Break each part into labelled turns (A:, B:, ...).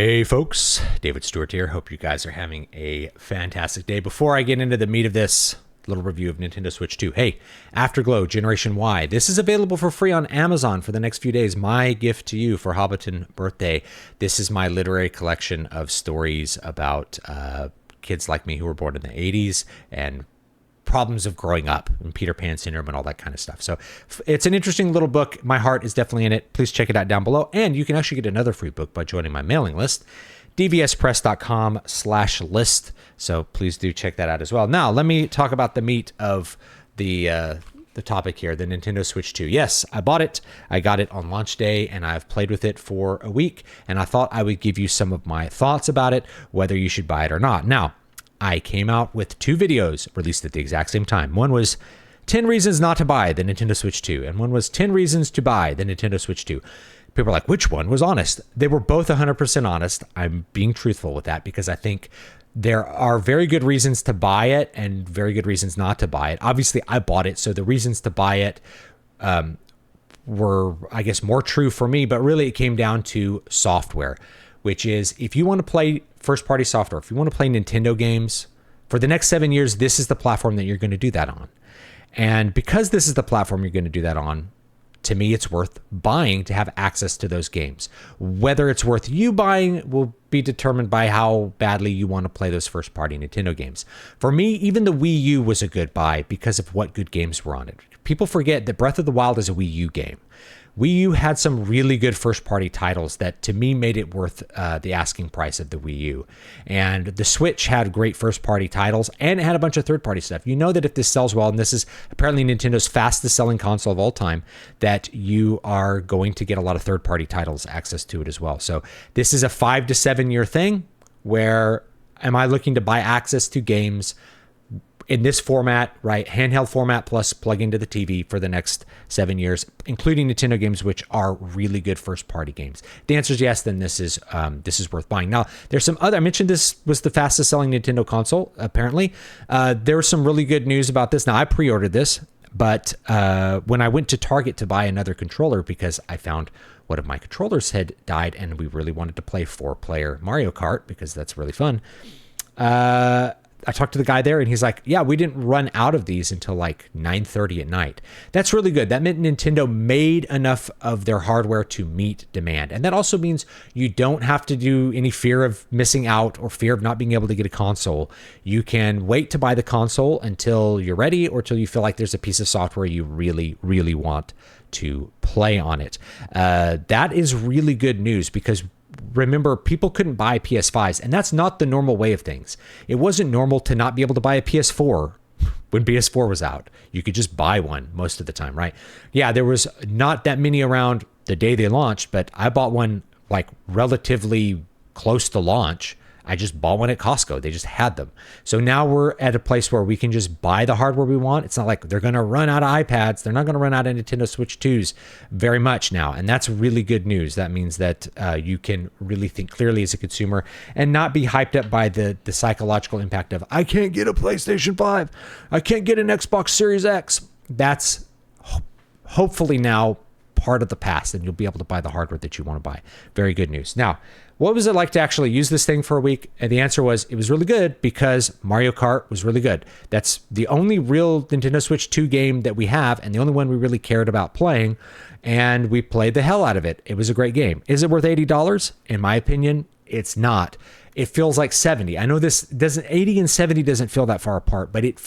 A: Hey folks, David Stewart here. Hope you guys are having a fantastic day. Before I get into the meat of this little review of Nintendo Switch 2, hey, Afterglow Generation Y. This is available for free on Amazon for the next few days. My gift to you for Hobbiton birthday. This is my literary collection of stories about kids like me who were born in the 80s and problems of growing up and Peter Pan syndrome and all that kind of stuff. So it's an interesting little book. My heart is definitely in it. Please check it out down below. And you can actually get another free book by joining my mailing list, dvspress.com/list. So please do check that out as well. Now, let me talk about the meat of the topic here, the Nintendo Switch 2. Yes, I bought it. I got it on launch day and I've played with it for a week. And I thought I would give you some of my thoughts about it, whether you should buy it or not. Now, I came out with two videos released at the exact same time. One was 10 reasons not to buy the Nintendo Switch 2, and one was 10 reasons to buy the Nintendo Switch 2. People are like, which one was honest? They were both 100% honest. I'm being truthful with that because I think there are very good reasons to buy it and very good reasons not to buy it. Obviously, I bought it, so the reasons to buy it were, I guess, more true for me, but really it came down to software, which is if you want to play first-party software, if you want to play Nintendo games, for the next 7 years, this is the platform that you're going to do that on. And because this is the platform you're going to do that on, to me, it's worth buying to have access to those games. Whether it's worth you buying will be determined by how badly you want to play those first-party Nintendo games. For me, even the Wii U was a good buy because of what good games were on it. People forget that Breath of the Wild is a Wii U game. Wii U had some really good first-party titles that, to me, made it worth the asking price of the Wii U. And the Switch had great first-party titles, and it had a bunch of third-party stuff. You know that if this sells well, and this is apparently Nintendo's fastest-selling console of all time, that you are going to get a lot of third-party titles access to it as well. So this is a 5 to 7 year thing where am I looking to buy access to games in this format, right? Handheld format plus plug into the TV for the next 7 years, including Nintendo games, which are really good first-party games. The answer is yes. Then this is worth buying. Now, there's some other. I mentioned this was the fastest-selling Nintendo console. Apparently, there was some really good news about this. Now, I pre-ordered this, but when I went to Target to buy another controller because I found one of my controllers had died, and we really wanted to play 4-player Mario Kart because that's really fun. I talked to the guy there and he's like, yeah, we didn't run out of these until like 9:30 at night. That's really good. That meant Nintendo made enough of their hardware to meet demand. And that also means you don't have to do any fear of missing out or fear of not being able to get a console. You can wait to buy the console until you're ready or till you feel like there's a piece of software you really, really want to play on it. That is really good news because remember, people couldn't buy PS5s, and that's not the normal way of things. It wasn't normal to not be able to buy a PS4 when PS4 was out. You could just buy one most of the time, right? Yeah, there was not that many around the day they launched, but I bought one like relatively close to launch. I just bought one at Costco. They just had them. So now we're at a place where we can just buy the hardware we want. It's not like they're going to run out of iPads. They're not going to run out of Nintendo Switch 2s very much now. And that's really good news. That means that you can really think clearly as a consumer and not be hyped up by the psychological impact of, I can't get a PlayStation 5. I can't get an Xbox Series X. That's hopefully now part of the past, and you'll be able to buy the hardware that you want to buy. Very good news. Now, what was it like to actually use this thing for a week? And the answer was it was really good because Mario Kart was really good. That's the only real Nintendo Switch 2 game that we have and the only one we really cared about playing, and we played the hell out of it. It was a great game. Is it worth $80? In my opinion, it's not. It feels like 70. I know this doesn't, 80 and 70 doesn't feel that far apart, but it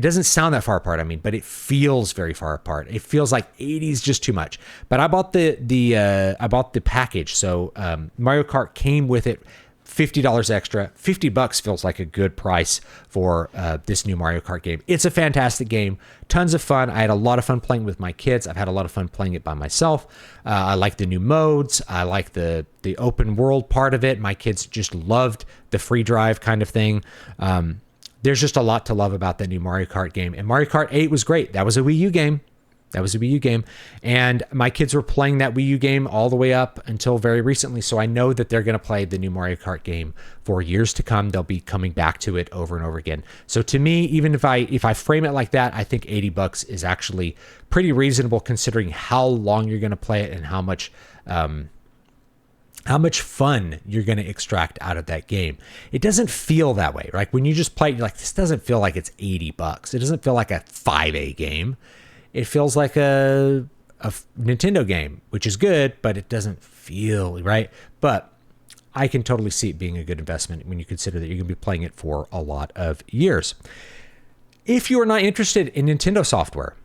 A: doesn't sound that far apart, but it feels very far apart. It feels like 80 is just too much. But I bought the package. So Mario Kart came with it, $50 extra. $50 feels like a good price for this new Mario Kart game. It's a fantastic game. Tons of fun. I had a lot of fun playing with my kids. I've had a lot of fun playing it by myself. I like the new modes. I like the open world part of it. My kids just loved the free drive kind of thing. There's just a lot to love about that new Mario Kart game. And Mario Kart 8 was great. That was a Wii U game. And my kids were playing that Wii U game all the way up until very recently. So I know that they're going to play the new Mario Kart game for years to come. They'll be coming back to it over and over again. So to me, even if I frame it like that, I think $80 is actually pretty reasonable considering how long you're going to play it and how much how much fun you're going to extract out of that game. It doesn't feel that way. Like when you just play, you're like, this doesn't feel like it's $80. It doesn't feel like a 5A game. It feels like a Nintendo game, which is good, but it doesn't feel right. But I can totally see it being a good investment when you consider that you're going to be playing it for a lot of years. If you are not interested in Nintendo software,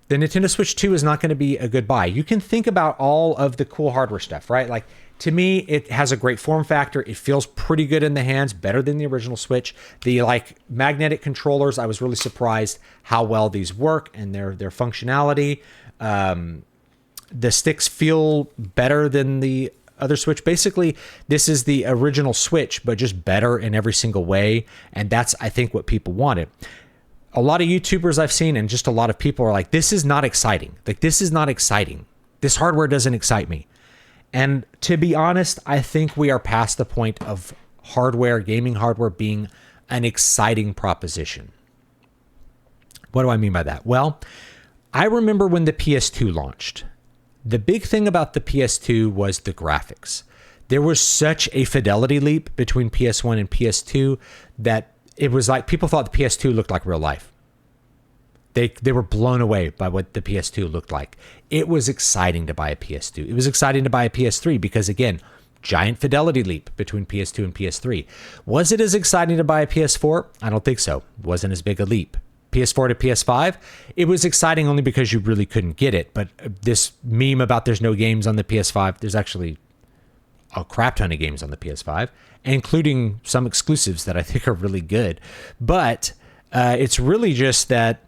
A: the Nintendo Switch 2 is not going to be a good buy. You can think about all of the cool hardware stuff, right? Like, to me, it has a great form factor. It feels pretty good in the hands, better than the original Switch. The magnetic controllers, I was really surprised how well these work and their functionality. The sticks feel better than the other Switch. Basically, this is the original Switch, but just better in every single way. And that's, I think, what people wanted. A lot of YouTubers I've seen and just a lot of people are like, this is not exciting. Like, this is not exciting. This hardware doesn't excite me. And to be honest, I think we are past the point of gaming hardware being an exciting proposition. What do I mean by that? Well, I remember when the PS2 launched. The big thing about the PS2 was the graphics. There was such a fidelity leap between PS1 and PS2 that it was like people thought the PS2 looked like real life. They were blown away by what the PS2 looked like. It was exciting to buy a PS2. It was exciting to buy a PS3 because, again, giant fidelity leap between PS2 and PS3. Was it as exciting to buy a PS4? I don't think so. It wasn't as big a leap. PS4 to PS5, it was exciting only because you really couldn't get it. But this meme about there's no games on the PS5, there's actually a crap ton of games on the PS5, including some exclusives that I think are really good. But it's really just that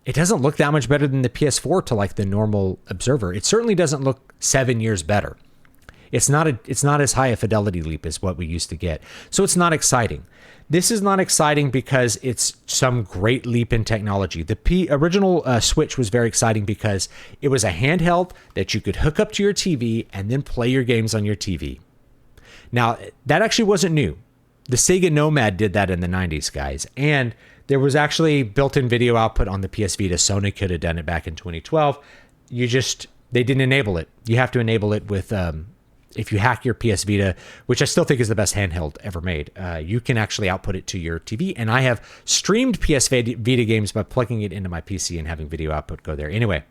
A: it doesn't look that much better than the PS4 to like the normal observer. It certainly doesn't look 7 years better. It's not as high a fidelity leap as what we used to get. So it's not exciting. This is not exciting because it's some great leap in technology. The original Switch was very exciting because it was a handheld that you could hook up to your TV and then play your games on your TV. Now, that actually wasn't new. The Sega Nomad did that in the 90s, guys. And there was actually built-in video output on the PS Vita. Sony could have done it back in 2012. They didn't enable it. You have to enable it with, if you hack your PS Vita, which I still think is the best handheld ever made, you can actually output it to your TV. And I have streamed PS Vita games by plugging it into my PC and having video output go there. Anyway,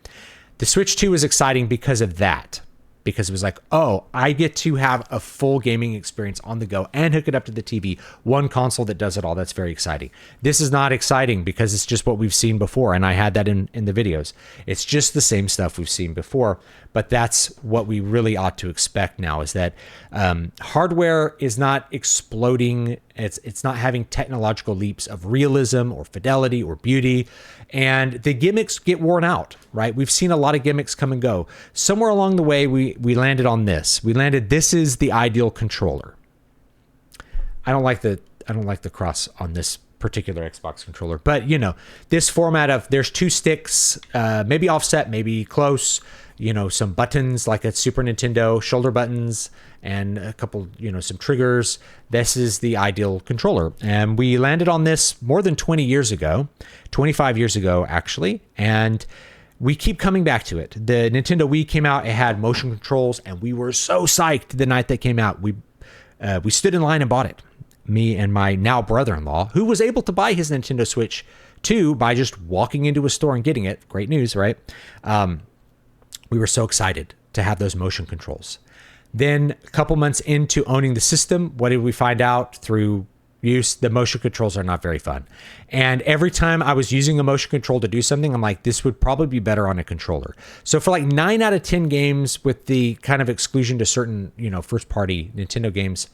A: the Switch 2 was exciting because of that. Because it was like, oh, I get to have a full gaming experience on the go and hook it up to the TV. One console that does it all. That's very exciting. This is not exciting because it's just what we've seen before. And I had that in the videos. It's just the same stuff we've seen before. But that's what we really ought to expect now is that hardware is not exploding. It's not having technological leaps of realism or fidelity or beauty. And the gimmicks get worn out, right? We've seen a lot of gimmicks come and go. Somewhere along the way, we landed on this. This is the ideal controller. I don't like the cross on this particular Xbox controller, but this format of there's two sticks, maybe offset, maybe close, some buttons like a Super Nintendo, shoulder buttons, and a couple, some triggers. This is the ideal controller. And we landed on this more than 25 years ago, actually. And we keep coming back to it. The Nintendo Wii came out, it had motion controls, and we were so psyched the night that came out. We stood in line and bought it. Me and my now brother-in-law, who was able to buy his Nintendo Switch 2 by just walking into a store and getting it. Great news, right? We were so excited to have those motion controls. Then a couple months into owning the system, what did we find out through use? The motion controls are not very fun. And every time I was using a motion control to do something, I'm like, this would probably be better on a controller. So for like 9 out of 10 games, with the kind of exclusion to certain, first-party Nintendo games,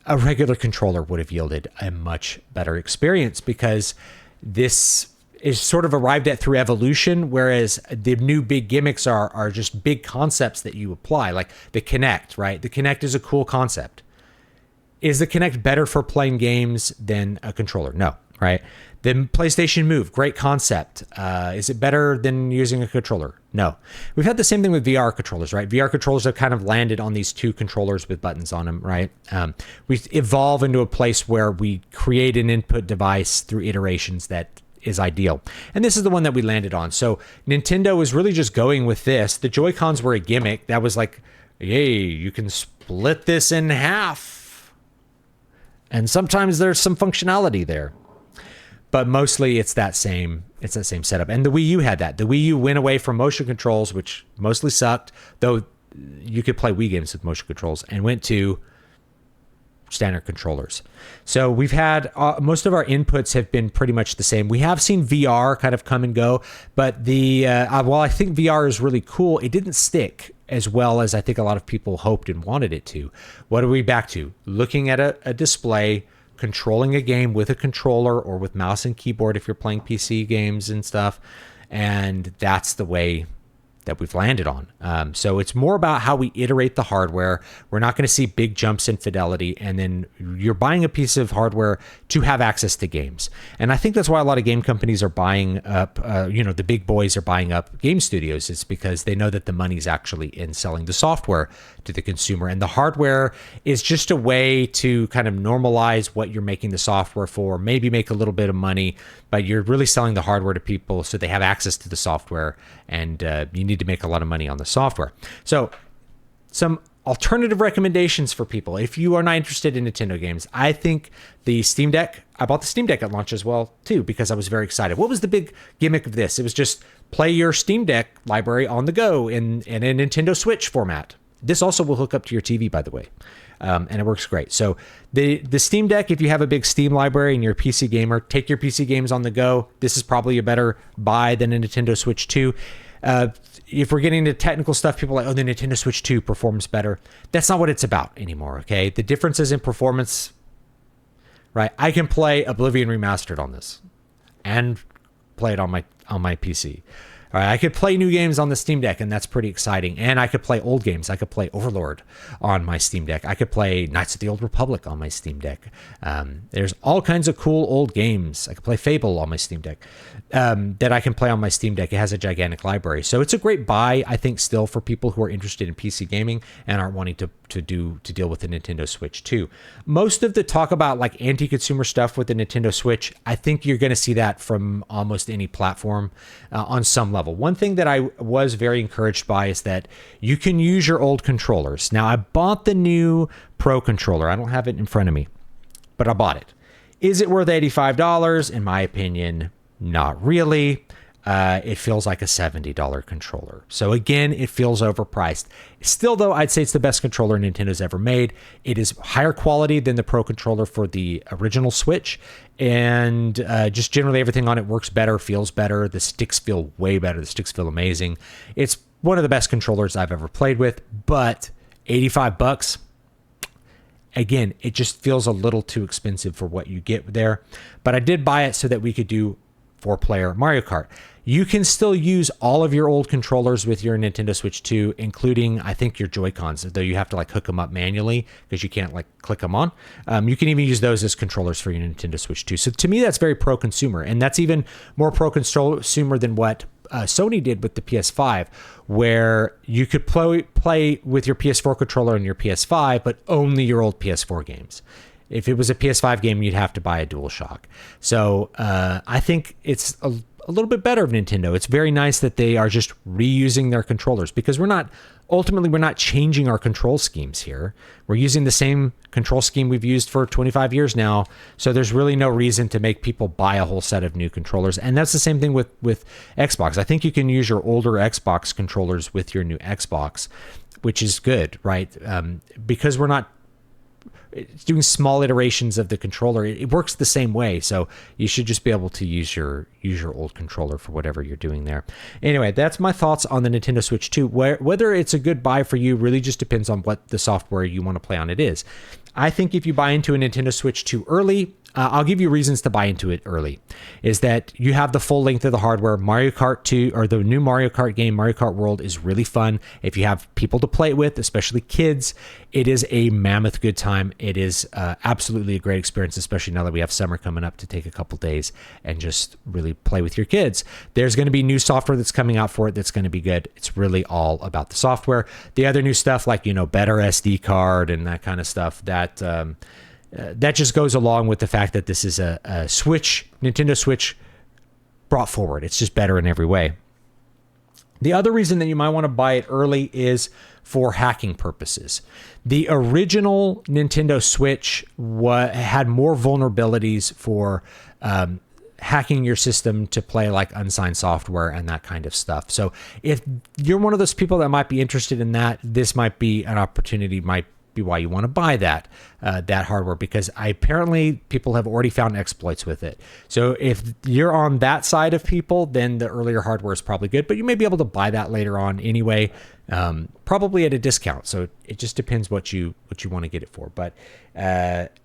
A: a regular controller would have yielded a much better experience because this is sort of arrived at through evolution, whereas the new big gimmicks are just big concepts that you apply, like the Kinect, right? The Kinect is a cool concept. Is the Kinect better for playing games than a controller? No, right? The PlayStation Move, great concept. Is it better than using a controller? No. We've had the same thing with VR controllers, right? VR controllers have kind of landed on these two controllers with buttons on them, right? We evolve into a place where we create an input device through iterations that is ideal. And this is the one that we landed on. So Nintendo was really just going with this. The Joy-Cons were a gimmick that was like, yay, you can split this in half. And sometimes there's some functionality there. But mostly it's that same setup. And the Wii U had that. The Wii U went away from motion controls, which mostly sucked, though you could play Wii games with motion controls, and went to standard controllers. So we've had most of our inputs have been pretty much the same. We have seen VR kind of come and go, but while I think VR is really cool, it didn't stick as well as I think a lot of people hoped and wanted it to. What are we back to? Looking at a display, controlling a game with a controller or with mouse and keyboard if you're playing PC games and stuff, and that's the way that we've landed on. So it's more about how we iterate the hardware. We're not going to see big jumps in fidelity, and then you're buying a piece of hardware to have access to games. And I think that's why a lot of game companies are buying up, the big boys are buying up game studios. It's because they know that the money's actually in selling the software to the consumer, and the hardware is just a way to kind of normalize what you're making the software for, maybe make a little bit of money, but you're really selling the hardware to people so they have access to the software, and you need to make a lot of money on the software. So some alternative recommendations for people if you are not interested in Nintendo games. I think the Steam Deck, I bought the Steam Deck at launch as well too, because I was very excited. What was the big gimmick of this? It was just play your Steam Deck library on the go in a Nintendo Switch format. This also will hook up to your TV, by the way, and it works great. So the Steam Deck, if you have a big Steam library and you're a PC gamer, take your PC games on the go. This is probably a better buy than a Nintendo Switch 2. If we're getting into technical stuff, people are like, oh, the Nintendo Switch 2 performs better. That's not what it's about anymore, okay? The differences in performance, right? I can play Oblivion Remastered on this and play it on my PC. All right, I could play new games on the Steam Deck, and that's pretty exciting. And I could play old games. I could play Overlord on my Steam Deck. I could play Knights of the Old Republic on my Steam Deck. There's all kinds of cool old games. I could play Fable on my Steam Deck that I can play on my Steam Deck. It has a gigantic library. So it's a great buy, I think, still for people who are interested in PC gaming and aren't wanting to deal with the Nintendo Switch 2. Most of the talk about like anti-consumer stuff with the Nintendo Switch, I think you're going to see that from almost any platform on some level. One thing that I was very encouraged by is that you can use your old controllers. Now, I bought the new Pro controller. I don't have it in front of me, but I bought it. Is it worth $85? In my opinion, not really. It feels like a $70 controller. So again, it feels overpriced. Still, though, I'd say it's the best controller Nintendo's ever made. It is higher quality than the Pro controller for the original Switch. And just generally everything on it works better, feels better. The sticks feel way better. The sticks feel amazing. It's one of the best controllers I've ever played with, but $85, again, it just feels a little too expensive for what you get there. But I did buy it so that we could do 4-player Mario Kart. You can still use all of your old controllers with your Nintendo Switch 2, including, I think, your Joy-Cons, though you have to like hook them up manually because you can't like click them on. You can even use those as controllers for your Nintendo Switch 2. So to me, that's very pro-consumer, and that's even more pro-consumer than what Sony did with the PS5, where you could play with your PS4 controller and your PS5, but only your old PS4 games. If it was a PS5 game, you'd have to buy a DualShock. So I think it's a little bit better of Nintendo. It's very nice that they are just reusing their controllers, because we're not changing our control schemes here. We're using the same control scheme we've used for 25 years now. So there's really no reason to make people buy a whole set of new controllers. And that's the same thing with Xbox. I think you can use your older Xbox controllers with your new Xbox, which is good, right? Because we're not doing small iterations of the controller, it works the same way. So you should just be able to use your old controller for whatever you're doing there. Anyway, that's my thoughts on the Nintendo Switch 2. Whether it's a good buy for you really just depends on what the software you want to play on it is. I think if you buy into a Nintendo Switch 2 early, I'll give you reasons to buy into it early, is that you have the full length of the hardware. Mario Kart 2, or the new Mario Kart game, Mario Kart World, is really fun. If you have people to play it with, especially kids, it is a mammoth good time. It is absolutely a great experience, especially now that we have summer coming up, to take a couple days and just really play with your kids. There's going to be new software that's coming out for it that's going to be good. It's really all about the software. The other new stuff, like, better SD card and that kind of stuff, that just goes along with the fact that this is a Switch, Nintendo Switch brought forward. It's just better in every way. The other reason that you might want to buy it early is for hacking purposes. The original Nintendo Switch had more vulnerabilities for hacking your system to play like unsigned software and that kind of stuff. So if you're one of those people that might be interested in that, this might be an opportunity, might be why you want to buy that hardware, because apparently people have already found exploits with it. So if you're on that side of people, then the earlier hardware is probably good, but you may be able to buy that later on anyway, probably at a discount. So it just depends what you want to get it for. But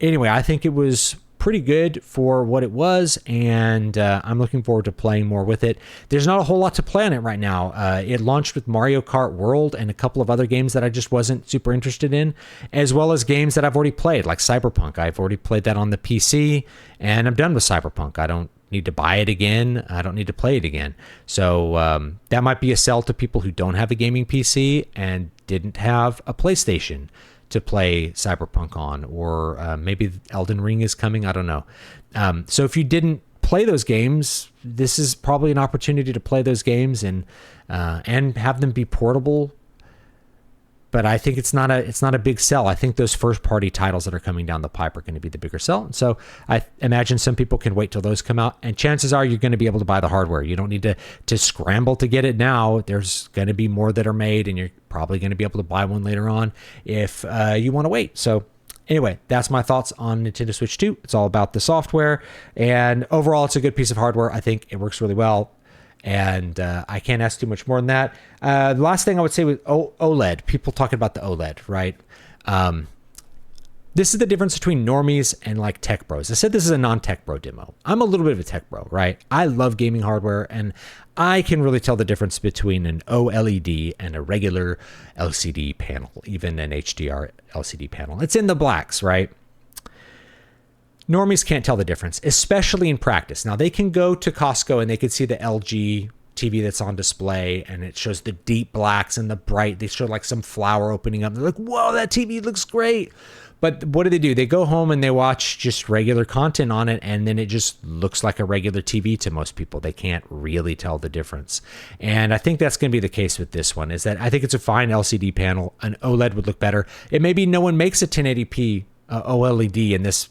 A: anyway, I think it was pretty good for what it was, and I'm looking forward to playing more with it. There's not a whole lot to play on it right now. It launched with Mario Kart World and a couple of other games that I just wasn't super interested in, as well as games that I've already played, like Cyberpunk. I've already played that on the PC, and I'm done with Cyberpunk. I don't need to buy it again. I don't need to play it again. So that might be a sell to people who don't have a gaming PC and didn't have a PlayStation to play Cyberpunk on, or maybe Elden Ring is coming. I don't know. So if you didn't play those games, this is probably an opportunity to play those games and have them be portable. But I think it's not a big sell. I think those first party titles that are coming down the pipe are going to be the bigger sell. And so I imagine some people can wait till those come out, and chances are you're going to be able to buy the hardware. You don't need to scramble to get it now. There's going to be more that are made, and you're probably going to be able to buy one later on if you want to wait. So anyway, that's my thoughts on Nintendo Switch 2. It's all about the software, and overall it's a good piece of hardware. I think it works really well. And I can't ask too much more than that. The last thing I would say was OLED. People talking about the OLED, right? This is the difference between normies and like tech bros. I said this is a non-tech bro demo. I'm a little bit of a tech bro, right? I love gaming hardware, and I can really tell the difference between an OLED and a regular LCD panel, even an HDR LCD panel. It's in the blacks, right? Normies can't tell the difference, especially in practice. Now, they can go to Costco and they can see the LG TV that's on display, and it shows the deep blacks and the bright. They show like some flower opening up. They're like, whoa, that TV looks great. But what do? They go home and they watch just regular content on it, and then it just looks like a regular TV to most people. They can't really tell the difference. And I think that's going to be the case with this one, is that I think it's a fine LCD panel. An OLED would look better. It may be no one makes a 1080p OLED in this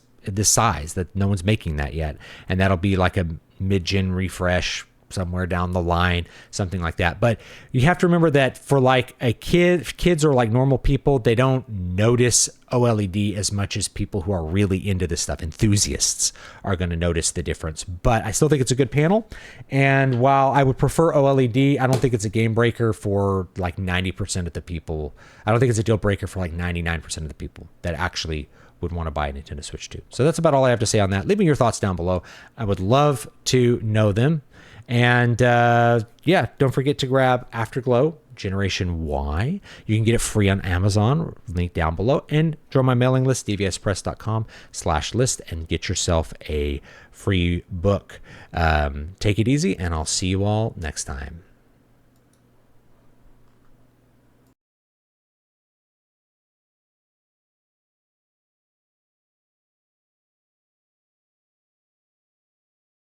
A: size, that no one's making that yet, and that'll be like a mid-gen refresh somewhere down the line, something like that. But you have to remember that for like a kids or like normal people, they don't notice OLED as much as people who are really into this stuff. Enthusiasts are going to notice the difference. But I still think it's a good panel, and while I would prefer OLED, I don't think it's a game breaker for like 90% of the people. I don't think it's a deal breaker for like 99% of the people that actually would want to buy a Nintendo Switch 2. So that's about all I have to say on that. Leave me your thoughts down below. I would love to know them. And yeah, don't forget to grab Afterglow Generation Y. You can get it free on Amazon, link down below, and join my mailing list, dvspress.com/list, and get yourself a free book. Take it easy, and I'll see you all next time.